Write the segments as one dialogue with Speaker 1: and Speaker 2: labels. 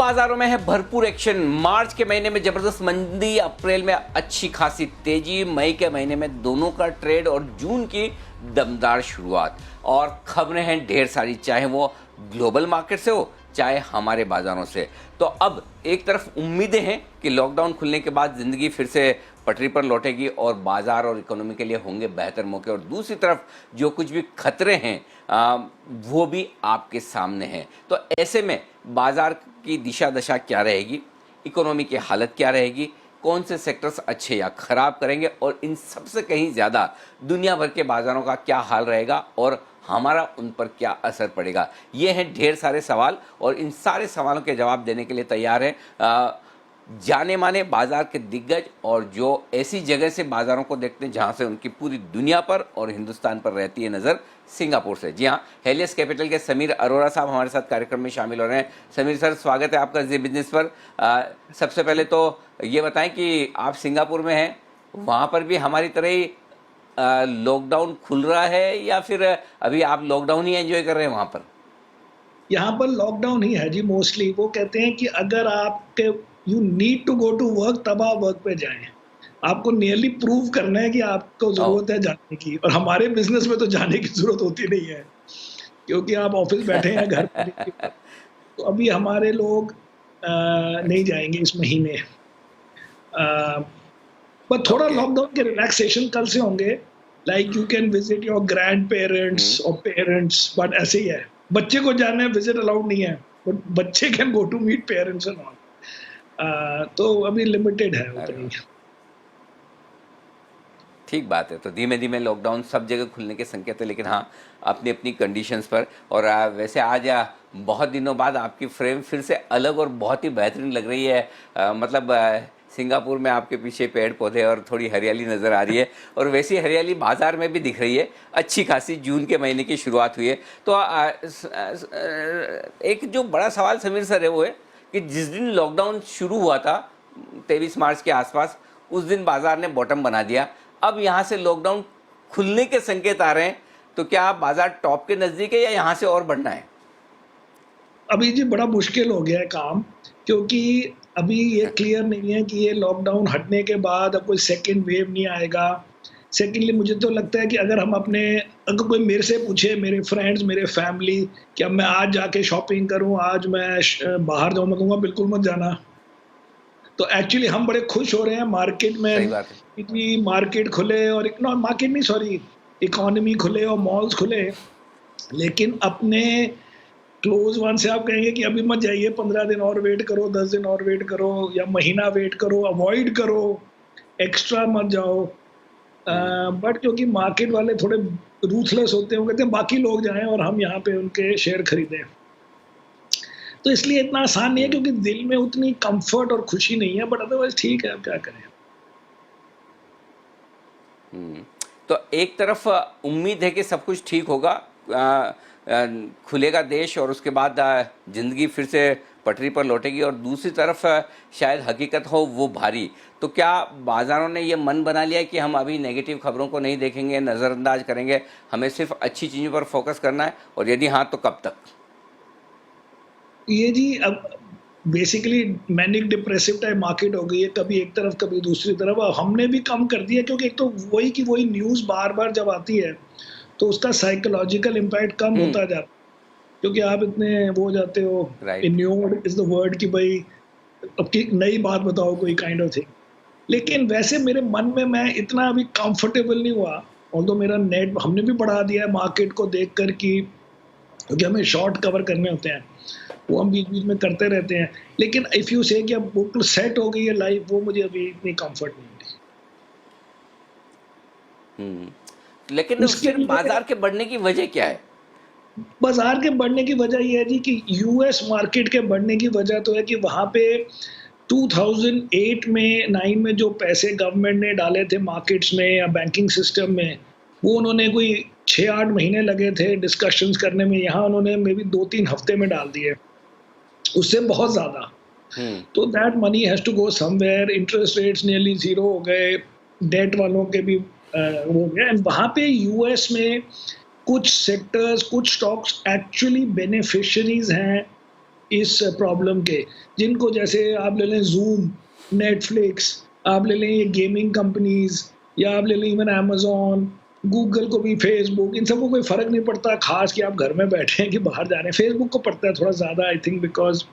Speaker 1: बाजारों में है भरपूर एक्शन। मार्च के महीने में जबरदस्त मंदी, अप्रैल में अच्छी खासी तेजी, मई के महीने में दोनों का ट्रेड और जून की दमदार शुरुआत। और खबरें हैं ढेर सारी, चाहे वो ग्लोबल मार्केट से हो चाहे हमारे बाजारों से। तो अब एक तरफ उम्मीदें हैं कि लॉकडाउन खुलने के बाद ज़िंदगी फिर से पटरी पर लौटेगी और बाजार और इकोनॉमी के लिए होंगे बेहतर मौके, और दूसरी तरफ जो कुछ भी खतरे हैं वो भी आपके सामने हैं। तो ऐसे में बाजार की दिशा दशा क्या रहेगी, इकोनॉमी की हालत क्या रहेगी, कौन से सेक्टर्स अच्छे या खराब करेंगे, और इन सबसे कहीं ज़्यादा दुनिया भर के बाज़ारों का क्या हाल रहेगा और हमारा उन पर क्या असर पड़ेगा, ये हैं ढेर सारे सवाल। और इन सारे सवालों के जवाब देने के लिए तैयार हैं जाने माने बाज़ार के दिग्गज, और जो ऐसी जगह से बाज़ारों को देखते हैं जहां से उनकी पूरी दुनिया पर और हिंदुस्तान पर रहती है नज़र, सिंगापुर से। जी हाँ, हेलियस कैपिटल के समीर अरोड़ा साहब हमारे साथ कार्यक्रम में शामिल हो रहे हैं। समीर सर, स्वागत है आपका जी बिजनेस पर। सबसे पहले तो ये बताएं कि आप सिंगापुर में हैं, वहाँ पर भी हमारी तरह ही लॉकडाउन खुल रहा है या फिर अभी आप लॉकडाउन ही एंजॉय कर रहे हैं वहाँ पर?
Speaker 2: यहाँ पर लॉकडाउन ही है जी मोस्टली। वो कहते हैं कि अगर आपके you need to go to work तब आप वर्क पे जाएं। आपको नियरली प्रूव करना है कि आपको जरूरत है जाने की, और हमारे बिजनेस में तो जाने की जरूरत होती नहीं है क्योंकि आप ऑफिस बैठे हैं घर पे। तो अभी हमारे लोग नहीं जाएंगे इस महीने। पर थोड़ा लॉकडाउन के रिलैक्सेशन कल से होंगे, like you can visit your grand parents और पेरेंट्स, बट ऐसे ही है। बच्चे को जाने विजिट अलाउड नहीं है, बट बच्चे can go to meet parents and all. तो अभी लिमिटेड है उतनी।
Speaker 1: ठीक बात है। तो धीमे धीमे लॉकडाउन सब जगह खुलने के संकेत है, लेकिन हाँ अपनी अपनी कंडीशंस पर। और वैसे आज बहुत दिनों बाद आपकी फ्रेम फिर से अलग और बहुत ही बेहतरीन लग रही है। मतलब सिंगापुर में आपके पीछे पेड़ पौधे और थोड़ी हरियाली नज़र आ रही है, और वैसी हरियाली बाज़ार में भी दिख रही है। अच्छी खासी जून के महीने की शुरुआत हुई है। तो एक जो बड़ा सवाल समीर सर है वो है कि जिस दिन लॉकडाउन शुरू हुआ था 23 मार्च के आसपास, उस दिन बाज़ार ने बॉटम बना दिया। अब यहाँ से लॉकडाउन खुलने के संकेत आ रहे हैं, तो क्या बाज़ार टॉप के नज़दीक है या यहाँ से और बढ़ना है?
Speaker 2: अभी जी बड़ा मुश्किल हो गया है काम, क्योंकि अभी ये क्लियर नहीं है कि ये लॉकडाउन हटने के बाद अब कोई सेकंड वेव नहीं आएगा। सेकेंडली मुझे तो लगता है कि अगर कोई मेरे से पूछे, मेरे फ्रेंड्स, मेरे फैमिली, कि अब मैं आज जाके शॉपिंग करूं, आज मैं बाहर जाऊं, मैं कहूँगा बिल्कुल मत जाना। तो एक्चुअली हम बड़े खुश हो रहे हैं मार्केट में कि मार्केट खुले, और मार्केट नहीं, सॉरी, इकोनॉमी खुले और मॉल्स खुले, लेकिन अपने क्लोज वन से आप कहेंगे कि अभी मत जाइए, 15 दिन और वेट करो, 10 दिन और वेट करो, या महीना वेट करो, अवॉइड करो, एक्स्ट्रा मत जाओ। बट क्योंकि मार्केट वाले थोड़े रूथलेस होते हैं, वो कहते हैं बाकी लोग जाएं और हम यहाँ पे उनके शेयर खरीदें। तो इसलिए इतना आसान नहीं है, क्योंकि दिल में उतनी कंफर्ट और खुशी नहीं है, बट अदरवाइज ठीक है, अब क्या करें।
Speaker 1: तो एक तरफ उम्मीद है कि सब कुछ ठीक होगा, खुलेगा देश और उसके बाद ज़िंदगी फिर से पटरी पर लौटेगी, और दूसरी तरफ शायद हकीकत हो वो भारी। तो क्या बाज़ारों ने ये मन बना लिया है कि हम अभी नेगेटिव खबरों को नहीं देखेंगे, नज़रअंदाज करेंगे, हमें सिर्फ अच्छी चीज़ों पर फोकस करना है, और यदि हाँ तो कब तक?
Speaker 2: ये जी अब basically manic depressive type market हो गई है, कभी एक तरफ कभी दूसरी तरफ। हमने भी कम कर दिया, क्योंकि एक तो वही न्यूज़ बार बार जब आती है तो उसका साइकोलॉजिकल इम्पैक्ट कम होता जाता है, क्योंकि आप इतने वो हो जाते हो, इन्योर्ड इज द वर्ड, कि भाई अब की नई बात बताओ, कोई काइंड ऑफ थिंग। लेकिन वैसे मेरे मन में मैं इतना अभी कंफर्टेबल नहीं हुआ, ऑल्दो मेरा नेट हमने भी बढ़ा दिया है मार्केट को देखकर, क्योंकि हमें शॉर्ट कवर करने होते हैं, वो हम बीच बीच में करते रहते हैं। लेकिन इफ यू से कि अब बिल्कुल सेट हो गई है लाइफ, वो मुझे अभी इतनी कंफर्ट नहीं
Speaker 1: मिली। लेकिन उसके बाजार के बढ़ने की वजह क्या है?
Speaker 2: बाजार के बढ़ने की वजह यह है जी कि यूएस मार्केट के बढ़ने की वजह तो है कि वहाँ पे 2008 में 9 में जो पैसे गवर्नमेंट ने डाले थे मार्केट्स में या बैंकिंग सिस्टम में, वो उन्होंने कोई 6-8 महीने लगे थे डिस्कशंस करने में। यहाँ उन्होंने मे बी 2-3 हफ्ते में डाल दिए, उससे बहुत ज़्यादा। तो that money has to go somewhere. Interest rates nearly 0 हो गए, डेट वालों के भी हो गए। एंड वहाँ पे यूएस में कुछ सेक्टर्स, कुछ स्टॉक्स एक्चुअली बेनिफिशियरीज हैं इस प्रॉब्लम के, जिनको जैसे आप ले लें ज़ूम, नेटफ्लिक्स, आप ले लें ये गेमिंग कंपनीज़, या आप ले लें इवन अमेज़न, गूगल को भी, फेसबुक, इन सबको कोई फ़र्क नहीं पड़ता ख़ास कि आप घर में बैठे हैं कि बाहर जा रहे हैं। फेसबुक को पड़ता है थोड़ा ज़्यादा, I think, because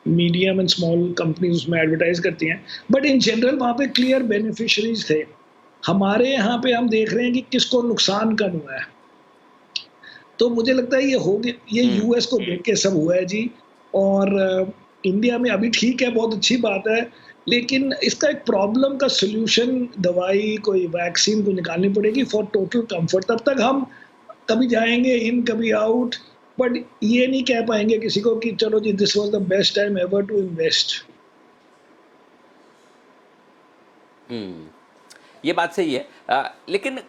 Speaker 2: medium and small companies उसमें एडवर्टाइज़ करती हैं। बट इन जनरल वहाँ पे क्लियर बेनिफिशियरीज़ थे। हमारे यहाँ पे हम देख रहे हैं कि किसको नुकसान कम हुआ है। तो मुझे लगता है ये
Speaker 1: हम्म।
Speaker 2: यूएस को देख के सब हुआ है जी। और इंडिया में अभी ठीक है, बहुत अच्छी बात है, लेकिन इसका एक प्रॉब्लम का सॉल्यूशन, दवाई, कोई वैक्सीन को निकालनी पड़ेगी फॉर टोटल कंफर्ट। तब तक हम कभी जाएंगे इन, कभी आउट, बट ये नहीं कह पाएंगे किसी को कि चलो जी this was the best time ever to invest.
Speaker 1: Hmm. ये बात सही है। लेकिन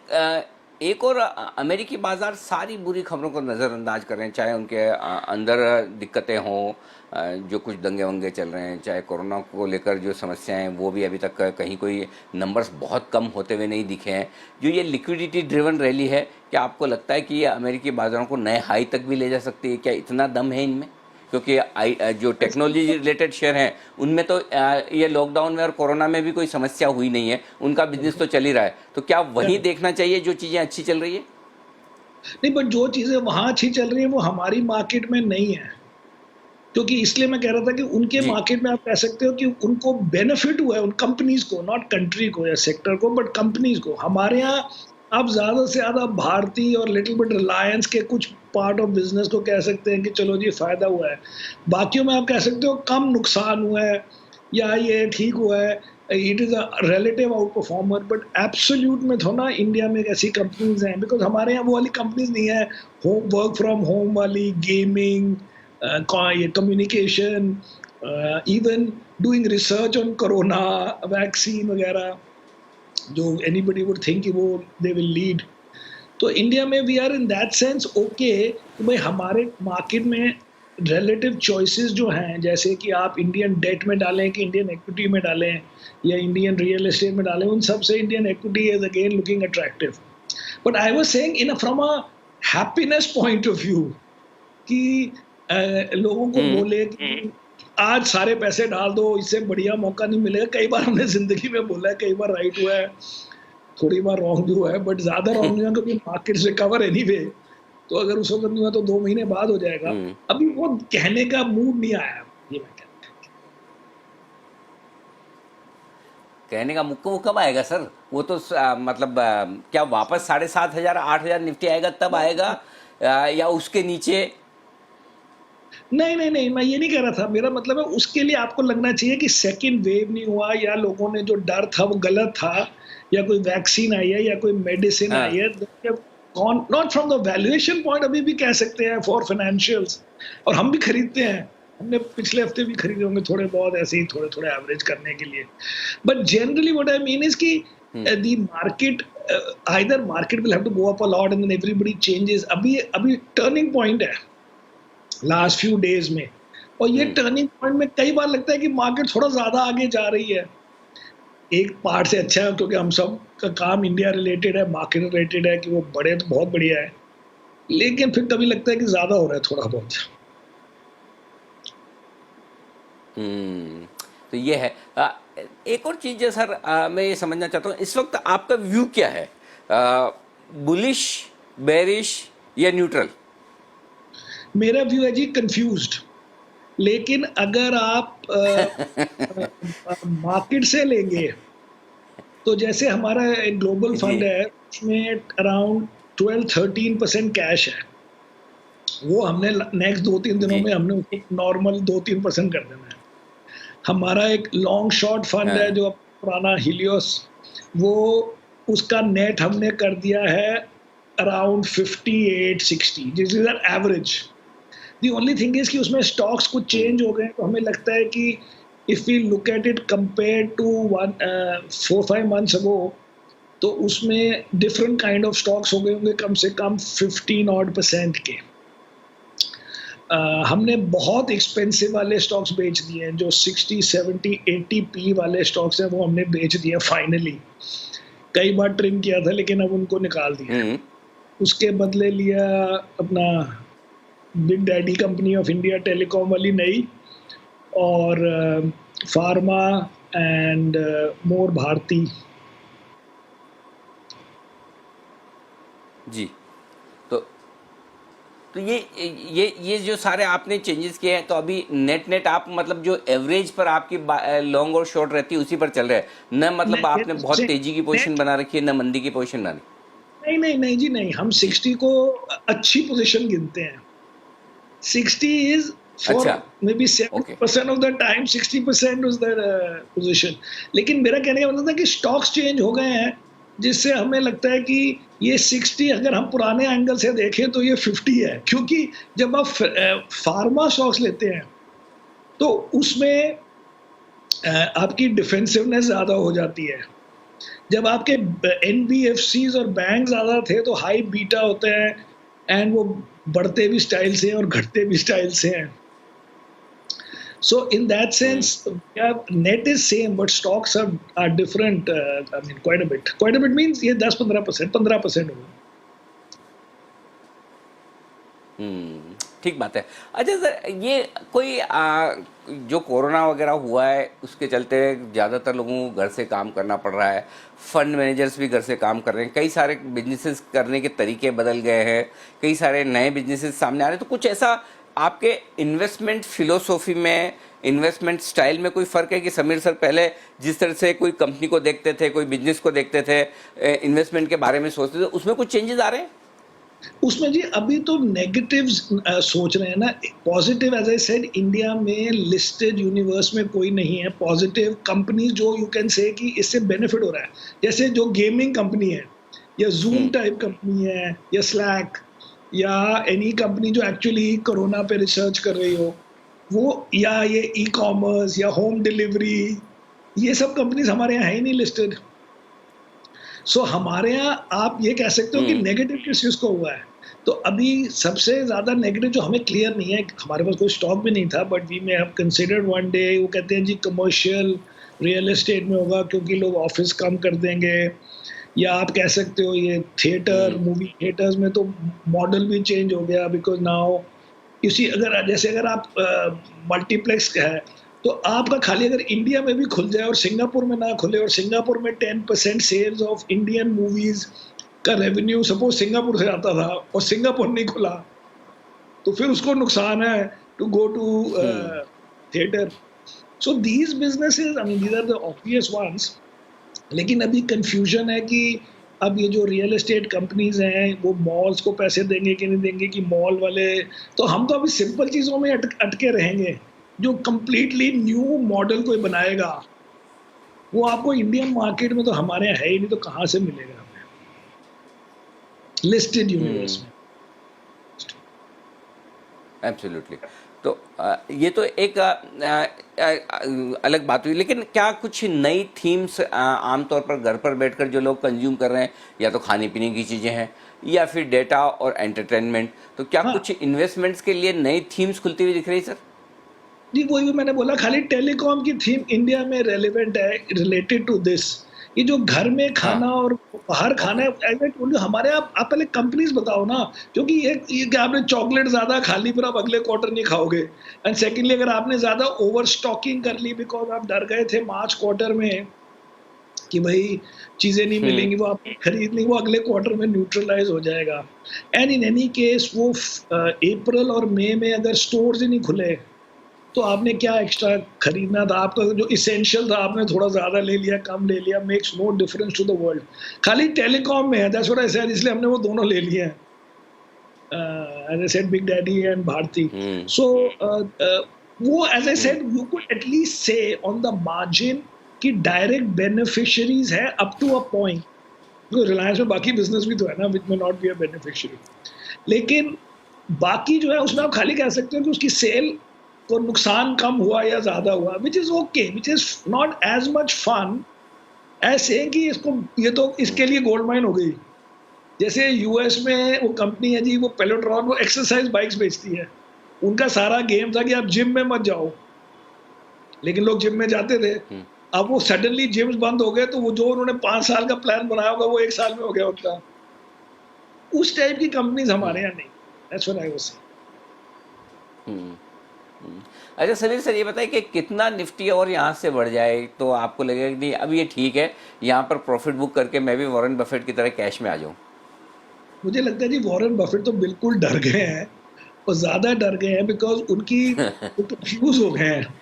Speaker 1: एक और अमेरिकी बाजार सारी बुरी खबरों को नज़रअंदाज कर रहे हैं, चाहे उनके अंदर दिक्कतें हों, जो कुछ दंगे वंगे चल रहे हैं, चाहे कोरोना को लेकर जो समस्याएं हैं, वो भी अभी तक कहीं कोई नंबर्स बहुत कम होते हुए नहीं दिखे हैं। जो ये लिक्विडिटी ड्रिवन रैली है, क्या आपको लगता है कि ये अमेरिकी बाजारों को नए हाई तक भी ले जा सकती है? क्या इतना दम है इनमें? क्योंकि जो टेक्नोलॉजी रिलेटेड शेयर हैं उनमें तो ये लॉकडाउन में और कोरोना में भी कोई समस्या हुई नहीं है, उनका बिजनेस तो चल ही रहा है। तो क्या वही देखना चाहिए जो चीज़ें अच्छी चल रही है?
Speaker 2: नहीं, बट जो चीज़ें वहाँ अच्छी चल रही है वो हमारी मार्केट में नहीं है। क्योंकि इसलिए मैं कह रहा था कि उनके
Speaker 1: जी।
Speaker 2: मार्केट में आप कह सकते हो कि उनको बेनिफिट हुआ है, उन कंपनीज को, नॉट कंट्री को या सेक्टर को, बट कंपनीज को। हमारे यहाँ आप ज़्यादा से ज़्यादा भारती और लिटिल बिट रिलायंस के कुछ पार्ट ऑफ बिजनेस को कह सकते हैं कि चलो जी फायदा हुआ है। बाकियों में आप कह सकते हो कम नुकसान हुआ है या ये ठीक हुआ है, it is a relative out performer. But absolute में थोड़ा ना इंडिया में एक ऐसी कंपनीज हैं, बिकॉज हमारे यहाँ वो वाली कंपनीज नहीं है, होम वर्क फ्रॉम होम वाली, gaming, communication, even doing research on corona vaccine वगैरह, जो एनीबडी वुड थिंक कि वो दे विल लीड। तो इंडिया में we are in that sense okay कि भाई हमारे मार्केट में रिलेटिव चॉइसेस जो हैं, जैसे कि आप इंडियन डेट में डालें कि इंडियन इक्विटी में डालें या इंडियन रियल एस्टेट में डालें, उन सब से Indian equity is again looking attractive. But I was saying in from a happiness point of view कि लोगों को
Speaker 1: हम्म।
Speaker 2: बोले कि आज सारे पैसे डाल दो, इससे बढ़िया मौका नहीं मिलेगा। कई बार हमने जिंदगी में बोला है, कई बार राइट हुआ है, थोड़ी बार रॉन्ग भी हुआ है, बट ज्यादा रॉन्ग नहीं हुआ क्योंकि मार्केट्स रिकवर एनीवे। तो अगर उस वक्त नहीं हुआ तो 2 महीने बाद हो जाएगा।
Speaker 1: हम्म।
Speaker 2: अभी वो कहने का मूड नहीं आया, ये मैं कहता
Speaker 1: कहने का मुक्का वो कब आएगा सर? वो तो मतलब क्या वापस 7,500 8,000 निफ्टी आएगा तब आएगा, या उसके नीचे?
Speaker 2: नहीं नहीं नहीं, मैं ये नहीं कह रहा था। मेरा मतलब है उसके लिए आपको लगना चाहिए कि सेकंड वेव नहीं हुआ, या लोगों ने जो डर था वो गलत था, या कोई वैक्सीन आई है या कोई मेडिसिन आई
Speaker 1: हाँ।
Speaker 2: है। कौन, not from the valuation point, अभी भी कह सकते हैं फॉर फाइनेंशियल्स, और हम भी खरीदते हैं। हमने पिछले हफ्ते भी खरीदे होंगे थोड़े बहुत, ऐसे ही थोड़े थोड़े एवरेज करने के लिए। But generally what I mean is कि
Speaker 1: hmm.
Speaker 2: The market, either market will have to go up a lot and then everybody changes. अभी अभी टर्निंग पॉइंट है लास्ट फ्यू डेज में, और ये
Speaker 1: हम्म।
Speaker 2: टर्निंग पॉइंट में कई बार लगता है कि मार्केट थोड़ा ज्यादा आगे जा रही है। एक पार्ट से अच्छा है क्योंकि हम सब का काम इंडिया रिलेटेड है, मार्केट रिलेटेड है, कि वो बढ़े तो बहुत बढ़िया है। लेकिन फिर कभी लगता है कि ज्यादा हो रहा है थोड़ा बहुत।
Speaker 1: हम्म। तो ये है। एक और चीज़ है सर, मैं ये समझना चाहता हूँ इस वक्त आपका व्यू क्या है? बुलिश, बेरिश या न्यूट्रल?
Speaker 2: मेरा व्यू है जी कंफ्यूज्ड। लेकिन अगर आप मार्केट से लेंगे, तो जैसे हमारा एक ग्लोबल
Speaker 1: जी।
Speaker 2: फंड है, उसमें अराउंड 12-13% कैश है। वो हमने नेक्स्ट 2-3 दिनों
Speaker 1: जी।
Speaker 2: में हमने उसको नॉर्मल 2-3% कर देना है। हमारा एक लॉन्ग शॉर्ट फंड है
Speaker 1: हाँ।
Speaker 2: जो पुराना हिलियोस, वो उसका नेट हमने कर दिया है around 58-60, this is an average. The only thing is कि उसमें स्टॉक्स कुछ
Speaker 1: हम्म।
Speaker 2: चेंज हो गए, तो हमें लगता है कि if we look at it compare to 4-5 months ago, तो उसमें डिफरेंट काइंड ऑफ स्टॉक्स हो गए होंगे, कम से कम 15% के। हमने बहुत एक्सपेंसिव वाले स्टॉक्स बेच दिए हैं, जो 60-70-80 पी वाले स्टॉक्स हैं, वो हमने बेच दिए फाइनली। कई बार ट्रिम किया था लेकिन अब उनको निकाल दिया है।
Speaker 1: हम्म।
Speaker 2: उसके बदले लिया अपना big daddy company of India telecom वाली नई, और फार्मा एंड मोर भारती।
Speaker 1: जी। तो तो ये जो सारे आपने चेंजेस किए हैं, तो अभी नेट नेट आप मतलब जो एवरेज पर आपकी लॉन्ग और शॉर्ट रहती है उसी पर चल रहे हैं, न मतलब आपने बहुत तेजी की पोजीशन
Speaker 2: नेट
Speaker 1: बना रखी है, न मंदी की पोजीशन बना रखी।
Speaker 2: नहीं नहीं नहीं जी नहीं, हम
Speaker 1: जी।
Speaker 2: 60 को अच्छी पोजीशन गिनते हैं। 60 is for
Speaker 1: अच्छा।
Speaker 2: maybe
Speaker 1: okay.
Speaker 2: 70% of the time, 60% was their position। लेकिन मेरा कहने का मतलब था कि स्टॉक्स चेंज हो गए हैं, जिससे हमें लगता है कि ये 60 अगर हम पुराने एंगल से देखें तो ये 50 है, क्योंकि जब आप फार्मा स्टॉक्स लेते हैं तो उसमें आपकी डिफेंसिवनेस ज्यादा हो जाती है। जब आपके एनबीएफसीज और बैंक ज्यादा थे तो हाई बीटा होते हैं, एंड वो बढ़ते भी स्टाइल से हैं और घटते भी स्टाइल से हैं। So in that
Speaker 1: hmm.
Speaker 2: sense, yeah, net is same, but stocks are different. I mean, quite a bit. Quite a bit means ये 10-15%, 15% होगा।
Speaker 1: ठीक बात है। अच्छा सर, ये कोई जो कोरोना वगैरह हुआ है उसके चलते ज़्यादातर लोगों को घर से काम करना पड़ रहा है, फंड मैनेजर्स भी घर से काम कर रहे हैं, कई सारे बिजनेसेस करने के तरीके बदल गए हैं, कई सारे नए बिजनेसेस सामने आ रहे हैं, तो कुछ ऐसा आपके इन्वेस्टमेंट फिलोसॉफी में, इन्वेस्टमेंट स्टाइल में कोई फ़र्क है कि समीर सर पहले जिस तरह से कोई कंपनी को देखते थे, कोई बिजनेस को देखते थे, इन्वेस्टमेंट के बारे में सोचते थे, उसमें कुछ चेंजेस आ रहे हैं?
Speaker 2: उसमें जी अभी तो नेगेटिव सोच रहे हैं ना। Positive as I said, India में लिस्टेड यूनिवर्स में कोई नहीं है पॉजिटिव कंपनी जो यू कैन से कि इससे बेनिफिट हो रहा है। जैसे जो गेमिंग कंपनी है, या जूम
Speaker 1: हम्म।
Speaker 2: टाइप कंपनी है, या स्लैक, या एनी कंपनी जो एक्चुअली कोरोना पे रिसर्च कर रही हो, वो, या ये ई कॉमर्स या होम डिलीवरी, ये सब कंपनीज हमारे यहाँ है ही नहीं लिस्टेड। सो हमारे यहाँ आप ये कह सकते हो कि
Speaker 1: हम्म।
Speaker 2: नेगेटिव किस चीज को हुआ है। तो अभी सबसे ज्यादा नेगेटिव जो हमें क्लियर नहीं है, हमारे पास कोई स्टॉक भी नहीं था, but we may have considered one day, वो कहते हैं जी कमर्शियल रियल एस्टेट में होगा क्योंकि लोग ऑफिस कम कर देंगे। या आप कह सकते हो ये थिएटर,
Speaker 1: हम्म।
Speaker 2: मूवी थिएटर्स में तो मॉडल भी चेंज हो गया, बिकॉज नाउ इसी अगर जैसे अगर आप मल्टीप्लेक्स है, तो आपका खाली अगर इंडिया में भी खुल जाए और सिंगापुर में ना खुले, और सिंगापुर में 10% सेल्स ऑफ इंडियन मूवीज का रेवेन्यू सपोज सिंगापुर से आता था और सिंगापुर नहीं खुला, तो फिर उसको नुकसान है to go to
Speaker 1: hmm.
Speaker 2: Theatre. So these businesses, I mean these are the obvious ones. लेकिन अभी कंफ्यूजन है कि अब ये जो रियल एस्टेट कंपनीज हैं वो मॉल्स को पैसे देंगे कि नहीं देंगे, कि मॉल वाले, तो हम तो अभी सिंपल चीजों में अटके रहेंगे। जो कंप्लीटली न्यू मॉडल कोई बनाएगा वो आपको इंडियन मार्केट में तो हमारे यहाँ है ही नहीं, तो कहाँ से मिलेगा हमें लिस्टेड यूनिवर्स
Speaker 1: हम्म।
Speaker 2: में।
Speaker 1: एब्सोल्युटली। तो ये तो एक अलग बात हुई, लेकिन क्या कुछ नई थीम्स आमतौर पर घर पर बैठकर जो लोग कंज्यूम कर रहे हैं, या तो खाने पीने की चीज़ें हैं या फिर डेटा और एंटरटेनमेंट, तो क्या
Speaker 2: हाँ
Speaker 1: कुछ इन्वेस्टमेंट्स के लिए नई थीम्स खुलती हुई दिख रही है सर?
Speaker 2: जी, वही भी मैंने बोला, खाली टेलीकॉम की थीम इंडिया में रेलेवेंट है रिलेटेड टू दिस। ये जो घर में
Speaker 1: हाँ।
Speaker 2: खाना और बाहर खाना
Speaker 1: ओके।
Speaker 2: है, एज आई टोल्ड यू, हमारे आप पहले कंपनीज बताओ ना। क्योंकि ये कि आपने चॉकलेट ज्यादा खा ली फिर आप अगले क्वार्टर नहीं खाओगे, एंड सेकेंडली अगर आपने ज्यादा ओवर स्टॉकिंग कर ली बिकॉज आप डर गए थे मार्च क्वार्टर में कि भाई चीजें नहीं
Speaker 1: हम्म।
Speaker 2: मिलेंगी, वो आपने खरीद ली, वो अगले क्वार्टर में न्यूट्रलाइज हो जाएगा। एंड इन एनी केस वो अप्रैल और मई में अगर स्टोर्स ही नहीं खुले तो आपने क्या एक्स्ट्रा खरीदना था, आपका जो इसेंशियल था आपने थोड़ा ज्यादा ले लिया, कम ले लिया, makes no difference to the world. खाली टेलीकॉम में है, दैट्स व्हाट आई सेड, इसलिए हमने वो दोनों ले लिए हैं, as I said big daddy and Bharti.
Speaker 1: Hmm.
Speaker 2: So वो as I
Speaker 1: hmm.
Speaker 2: Said you could at least say on the margin कि डायरेक्ट बेनिफिशियरीज है up to a point. Reliance में बाकी बिजनेस भी तो है ना विच में नॉट बी अ बेनिफिशियरी, लेकिन बाकी जो है उसमें आप खाली कह सकते हो कि उसकी सेल को नुकसान कम हुआ या ज्यादा हुआ, which is okay, which is not as much fun ऐसे कि इसको, ये तो इसके लिए गोल्ड माइन हो गई। जैसे यूएस में वो कंपनी है जी, वो पेलोट्रॉन, वो एक्सरसाइज बाइक्स बेचती है। उनका सारा गेम था कि आप जिम में मत जाओ, लेकिन लोग जिम में जाते थे।
Speaker 1: हम्म।
Speaker 2: अब वो सडनली जिम्स बंद हो गए, तो वो जो उन्होंने 5 साल का प्लान बनाया होगा वो 1 साल में हो गया उनका। उस टाइप की कंपनीज हमारे
Speaker 1: हम्म।
Speaker 2: यहाँ नहीं। That's what I was saying.
Speaker 1: Hmm, hmm. अच्छा सलील सर, ये बताइए कि कितना निफ्टी और यहाँ से बढ़ जाए तो आपको लगेगा कि नहीं अब ये ठीक है, यहाँ पर प्रॉफिट बुक करके मैं भी वॉरेन बफेट की तरह कैश में आ जाऊँ?
Speaker 2: मुझे लगता है जी वॉरेन बफेट तो बिल्कुल डर गए हैं, और ज़्यादा डर गए हैं, बिकॉज़ वो कंफ्यूज़ हो गए हैं।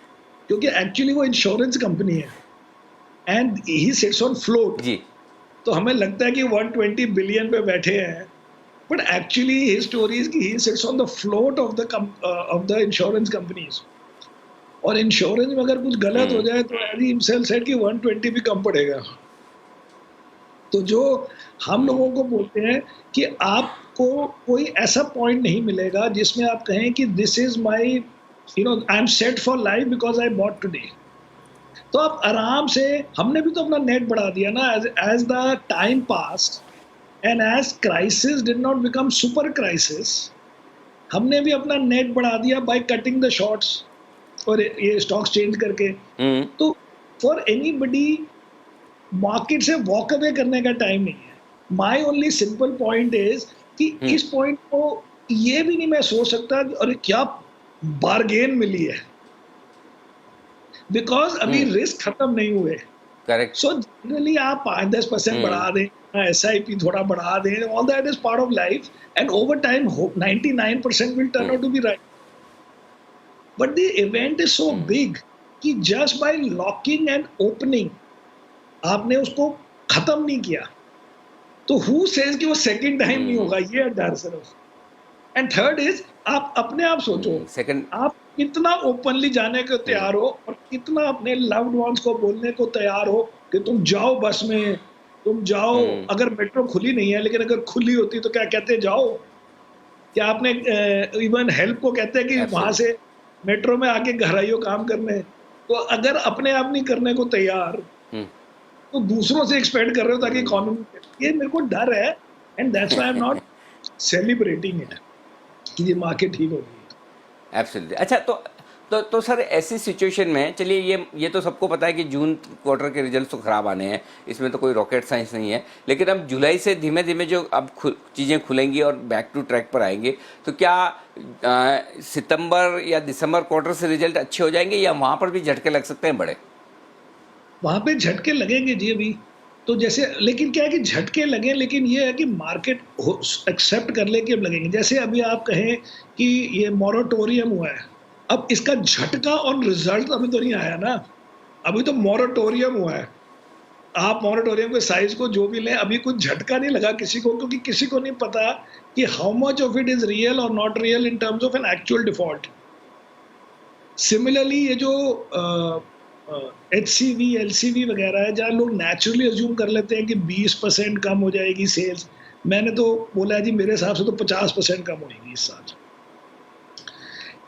Speaker 2: क्योंकि एक्चुअली वो इंश्योरेंस कंपनी है and he sits on float.
Speaker 1: जी।
Speaker 2: तो हमें लगता है कि 120 बिलियन पे बैठे हैं, but actually his story is कि he sits on the float of the insurance companies. और इंश्योरेंस में अगर कुछ गलत हो
Speaker 1: हम्म।
Speaker 2: जाए तो एज ही हिमसेल्फ सेड कि 120 भी कम पड़ेगा। तो जो हम लोगों
Speaker 1: हम्म।
Speaker 2: को बोलते हैं कि आपको कोई ऐसा पॉइंट नहीं मिलेगा जिसमें आप कहें कि this is my, I am set for life because I bought today. तो आप आराम से, हमने भी तो अपना नेट बढ़ा दिया ना as the time passed and as crisis did not become super crisis. हमने भी अपना नेट बढ़ा दिया बाय कटिंग द शॉर्ट्स और ये स्टॉक्स चेंज करके।
Speaker 1: हम्म।
Speaker 2: तो फॉर एनीबडी मार्केट से वॉक अवे करने का टाइम नहीं है। My only simple point is कि
Speaker 1: हम्म।
Speaker 2: इस पॉइंट को ये भी नहीं मैं सोच सकता अरे क्या बारगेन मिली है, बिकॉज अभी
Speaker 1: हम्म।
Speaker 2: रिस्क खत्म नहीं हुए।
Speaker 1: करेक्ट।
Speaker 2: सो जनरली आप 5-10%
Speaker 1: हम्म।
Speaker 2: बढ़ा दें, SIP थोड़ा बढ़ा दें, all that is part of life, and over time 99% will turn
Speaker 1: hmm.
Speaker 2: Out to be right. But the event is so
Speaker 1: hmm.
Speaker 2: Big कि just by locking and opening आपने उसको खत्म नहीं किया, तो हु सेज कि वो सेकंड टाइम नहीं
Speaker 1: हम्म।
Speaker 2: होगा, ये है डर सिर्फ। एंड थर्ड इज आप अपने आप सोचो,
Speaker 1: सेकंड।
Speaker 2: आप कितना ओपनली जाने को
Speaker 1: हम्म।
Speaker 2: तैयार हो और कितना अपने लव्ड वंस को बोलने को तैयार हो कि तुम जाओ बस में, तुम जाओ।
Speaker 1: हम्म।
Speaker 2: अगर मेट्रो खुली नहीं है, लेकिन अगर खुली होती तो क्या कहते जाओ? क्या आपने इवन हेल्प को कहते हैं कि वहां
Speaker 1: एब्सोल्युटली।
Speaker 2: से मेट्रो में आके घर आइयो काम करने? तो अगर अपने आप नहीं करने को तैयार,
Speaker 1: हम्म।
Speaker 2: तो दूसरों से एक्सपेक्ट कर रहे हो ताकि
Speaker 1: हम्म।
Speaker 2: इकोनॉमी, ये मेरे को डर है। And that's why I am not celebrating it कि ये मार्केट ठीक हो गई है।
Speaker 1: एब्सोल्युटली। अच्छा तो सर ऐसी सिचुएशन में चलिए, ये तो सबको पता है कि जून क्वार्टर के रिजल्ट तो खराब आने हैं, इसमें तो कोई रॉकेट साइंस नहीं है। लेकिन अब जुलाई से धीमे धीमे जो अब चीज़ें खुलेंगी और बैक टू ट्रैक पर आएंगे, तो क्या सितंबर या दिसंबर क्वार्टर से रिजल्ट अच्छे हो जाएंगे या वहाँ पर भी झटके लग सकते हैं बड़े?
Speaker 2: वहां पे झटके लगेंगे जी अभी। तो जैसे, लेकिन क्या है कि झटके लगे, लेकिन ये है कि मार्केट एक्सेप्ट कर ले कि अब लगेंगे। जैसे अभी आप कहें कि ये मॉरेटोरियम हुआ है, अब इसका झटका और रिजल्ट अभी तो नहीं आया ना, अभी तो मॉरेटोरियम हुआ है। आप मॉरेटोरियम के साइज को जो भी लें, अभी कुछ झटका नहीं लगा किसी को, क्योंकि किसी को नहीं पता कि how much of it is real और not real in terms of an actual default. Similarly ये जो HCV LCV वगैरह है, जहाँ लोग नेचुरली अज्यूम कर लेते हैं कि 20% कम हो जाएगी सेल्स, मैंने तो बोला है जी मेरे हिसाब से तो 50% कम होगी इस साल।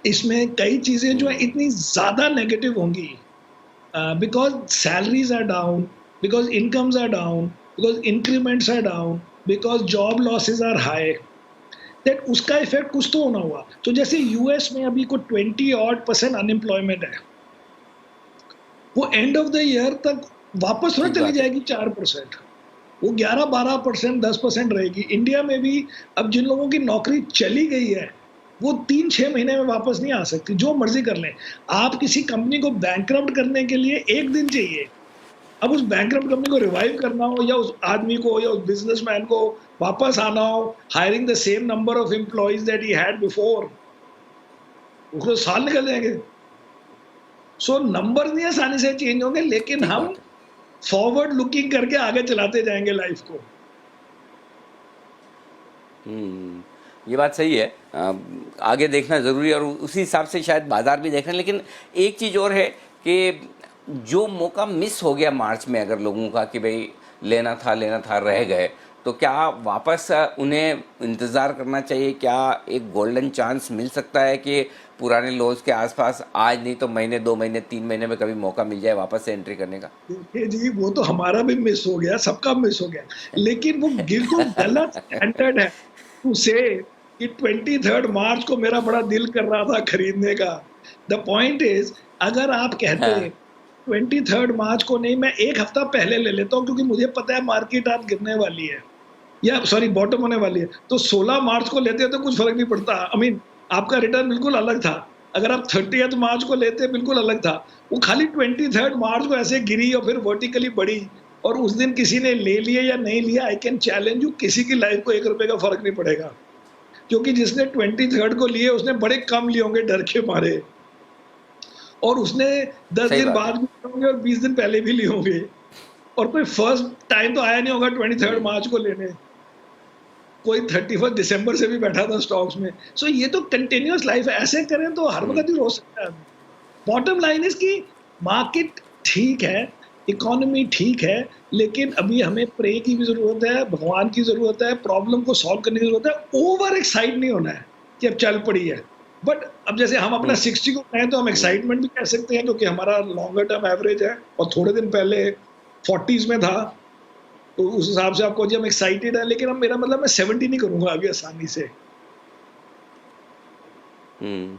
Speaker 2: इसमें कई चीजें जो है
Speaker 1: हम्म।
Speaker 2: इतनी ज्यादा नेगेटिव होंगी, because salaries are down, because incomes are down, because increments are down, because job losses are high, that उसका इफेक्ट कुछ तो होना हुआ। तो जैसे यूएस में अभी को 20% अनएम्प्लॉयमेंट है, वो एंड ऑफ द ईयर तक वापस थोड़ा
Speaker 1: ठीक
Speaker 2: चली
Speaker 1: बात है।
Speaker 2: जाएगी 4%, वो 11-12%, 10% रहेगी। इंडिया में भी अब जिन लोगों की नौकरी चली गई है, वो 3-6 महीने में वापस नहीं आ सकती, जो मर्जी कर लें। आप किसी कंपनी को बैंकरप्ट करने के लिए 1 दिन चाहिए। अब उस बैंकरप्ट कंपनी को रिवाइव करना हो, या उस आदमी को या उस बिजनेसमैन को वापस आना हो, hiring the same number of employees that he had before, उसको साल निकल जाएंगे। सो नंबर नहीं आसानी से चेंज होंगे, लेकिन
Speaker 1: ठीक
Speaker 2: हम
Speaker 1: बात है।
Speaker 2: फॉरवर्ड लुकिंग करके आगे चलाते जाएंगे लाइफ को।
Speaker 1: ये बात सही है। आगे देखना ज़रूरी है और उसी हिसाब से शायद बाजार भी देख रहे हैं। लेकिन एक चीज़ और है कि जो मौका मिस हो गया मार्च में, अगर लोगों का कि भाई लेना था रह गए, तो क्या वापस उन्हें इंतज़ार करना चाहिए? क्या एक गोल्डन चांस मिल सकता है कि पुराने लोज के आसपास आज नहीं तो महीने, 2 महीने, 3 महीने में कभी मौका मिल जाए वापस से एंट्री करने का?
Speaker 2: देखिए जी, वो तो हमारा भी मिस हो गया, सबका मिस हो गया, लेकिन वो बिल्कुल गलत स्टैंडर्ड है टू से कि 23 मार्च को मेरा बड़ा दिल कर रहा था खरीदने का। द पॉइंट इज, अगर आप कहते
Speaker 1: हाँ।
Speaker 2: 23 मार्च को नहीं, मैं एक हफ्ता पहले ले लेता हूँ क्योंकि मुझे पता है मार्केट आज गिरने वाली है, या सॉरी बॉटम होने वाली है, तो 16 मार्च को लेते हैं तो कुछ फर्क नहीं पड़ता। आई मीन आपका रिटर्न बिल्कुल अलग था। अगर आप 30th मार्च को लेते बिल्कुल अलग था। वो खाली 23rd मार्च को ऐसे गिरी और फिर वर्टिकली बढ़ी, और उस दिन किसी ने ले लिया या नहीं लिया, आई कैन चैलेंज यू, किसी की लाइफ को ₹1 का फ़र्क नहीं पड़ेगा। क्योंकि जिसने 23rd को लिए उसने बड़े कम लिए होंगे डर के मारे, और उसने 10
Speaker 1: सही
Speaker 2: दिन
Speaker 1: बात है।
Speaker 2: बाद भी लिए होंगे और 20 दिन पहले भी लिए होंगे, और कोई फर्स्ट टाइम तो आया नहीं होगा 23rd मार्च को लेने। कोई 31 दिसंबर से भी बैठा था स्टॉक्स में। सो ये तो कंटिन्यूअस लाइफ है, ऐसे करें तो हर वक़्त ही हो सकता है। बॉटम लाइन इज़ कि मार्केट ठीक है, इकोनॉमी ठीक है, लेकिन अभी हमें प्रे की भी ज़रूरत है, भगवान की ज़रूरत है, प्रॉब्लम को सॉल्व करने की ज़रूरत है। ओवर एक्साइट नहीं होना है कि अब चल पड़ी है। बट अब जैसे हम अपना 60 को कहें तो हम एक्साइटमेंट भी कह सकते हैं, क्योंकि हमारा लॉन्गर टर्म एवरेज है और थोड़े दिन पहले 40s में था। तो उस हिसाब से आपको जी हम एक्साइटेड है, लेकिन अब मेरा मतलब मैं 70 नहीं करूँगा अभी आसानी से।
Speaker 1: हम्म,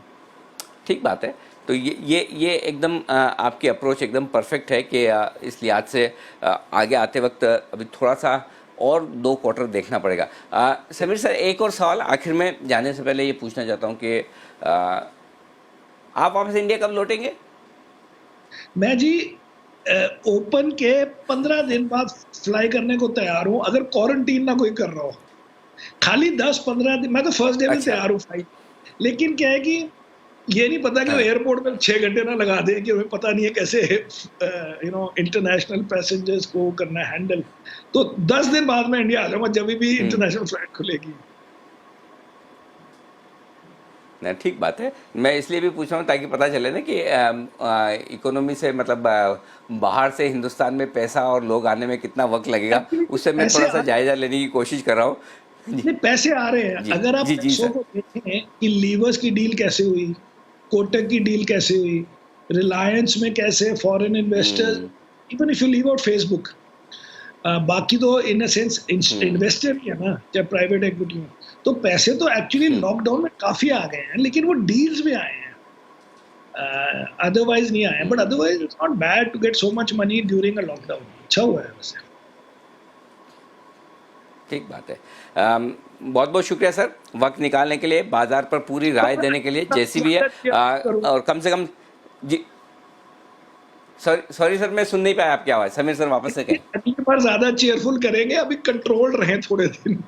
Speaker 1: ठीक बात है। तो ये एकदम आपकी अप्रोच एकदम परफेक्ट है कि इस लिहाज से आगे आते वक्त अभी थोड़ा सा और 2 क्वार्टर देखना पड़ेगा। समीर सर, एक और सवाल आखिर में जाने से पहले ये पूछना चाहता हूँ कि आप वापस इंडिया कब लौटेंगे?
Speaker 2: मैं जी ओपन के 15 दिन बाद फ्लाई करने को तैयार हूँ, अगर क्वारंटीन ना कोई कर रहा हो। खाली 10-15 दिन, मैं तो फर्स्ट डे में
Speaker 1: अच्छा।
Speaker 2: तैयार हूँ फ्लाइट। लेकिन क्या है कि ये नहीं पता कि वो
Speaker 1: हाँ।
Speaker 2: एयरपोर्ट में 6 घंटे ना लगा दें, कि हमें पता नहीं है कैसे इंटरनेशनल पैसेंजर्स को करना है हैंडल। तो 10 दिन बाद मैं इंडिया आ जाऊँगा जब भी
Speaker 1: हम्म,
Speaker 2: इंटरनेशनल फ्लाइट खुलेगी।
Speaker 1: नहीं, ठीक बात है। मैं इसलिए भी पूछ रहा हूँ ताकि पता चले ना कि इकोनॉमी से मतलब बाहर से हिंदुस्तान में पैसा और लोग आने में कितना वक्त लगेगा,
Speaker 2: एक्चुअली
Speaker 1: उससे मैं
Speaker 2: पैसे
Speaker 1: थोड़ा सा
Speaker 2: आ
Speaker 1: जायज़ा लेने की कोशिश कर रहा हूँ। जी
Speaker 2: नहीं, पैसे आ रहे हैं।
Speaker 1: जी
Speaker 2: अगर आप
Speaker 1: जी जी
Speaker 2: पैसों
Speaker 1: सर।
Speaker 2: को देखें कि लीवर्स की डील कैसे हुई, कोटक की डील कैसे हुई, रिलायंस में कैसे foreign investors,
Speaker 1: hmm
Speaker 2: even if you leave out Facebook, बाकी तो इन अ सेंस
Speaker 1: हम्म
Speaker 2: इन्वेस्टर ही है ना, चाहे प्राइवेट इक्विटी हो। तो पैसे तो एक्चुअली
Speaker 1: हम्म,
Speaker 2: लॉकडाउन में काफ़ी आ गए हैं, लेकिन वो डील्स में आए हैं, अदरवाइज़ नहीं आए हैं। But
Speaker 1: hmm,
Speaker 2: otherwise it's not bad to get so much money during a lockdown. अच्छा हुआ है वैसे।
Speaker 1: ठीक बात है। बहुत बहुत शुक्रिया सर, वक्त निकालने के लिए, बाजार पर पूरी राय देने के लिए, जैसी भी है।
Speaker 2: स्वागत किया करूँ।
Speaker 1: और कम से कम जी, सॉरी सॉरी सर, मैं सुन नहीं पाया आपकी आवाज़। समीर सर वापस से कहें।
Speaker 2: अगली बार ज़्यादा चीयरफुल करेंगे, अभी कंट्रोल्ड रहें थोड़े दिन।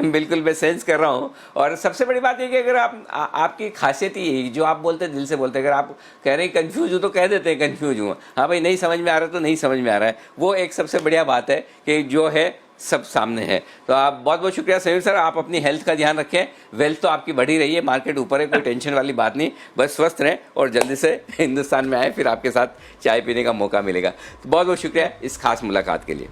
Speaker 1: बिल्कुल, मैं सेंस कर रहा हूँ। और सबसे बड़ी बात ये कि अगर आपकी खासियत ही यही, जो आप बोलते हैं दिल से बोलते हैं। अगर आप कह रहे हैं कंफ्यूज हूँ तो कह देते हैं कंफ्यूज हूँ। हाँ भाई, नहीं समझ में आ रहा तो नहीं समझ में आ रहा है। वो एक सबसे बढ़िया बात है कि जो है सब सामने है। तो आप बहुत बहुत शुक्रिया समीर सर, आप अपनी हेल्थ का ध्यान रखें। वेल्थ तो आपकी बढ़ी रही है, मार्केट ऊपर है, कोई टेंशन वाली बात नहीं। बस स्वस्थ रहें और जल्दी से हिंदुस्तान में आए, फिर आपके साथ चाय पीने का मौका मिलेगा। तो बहुत बहुत शुक्रिया इस खास मुलाकात के लिए।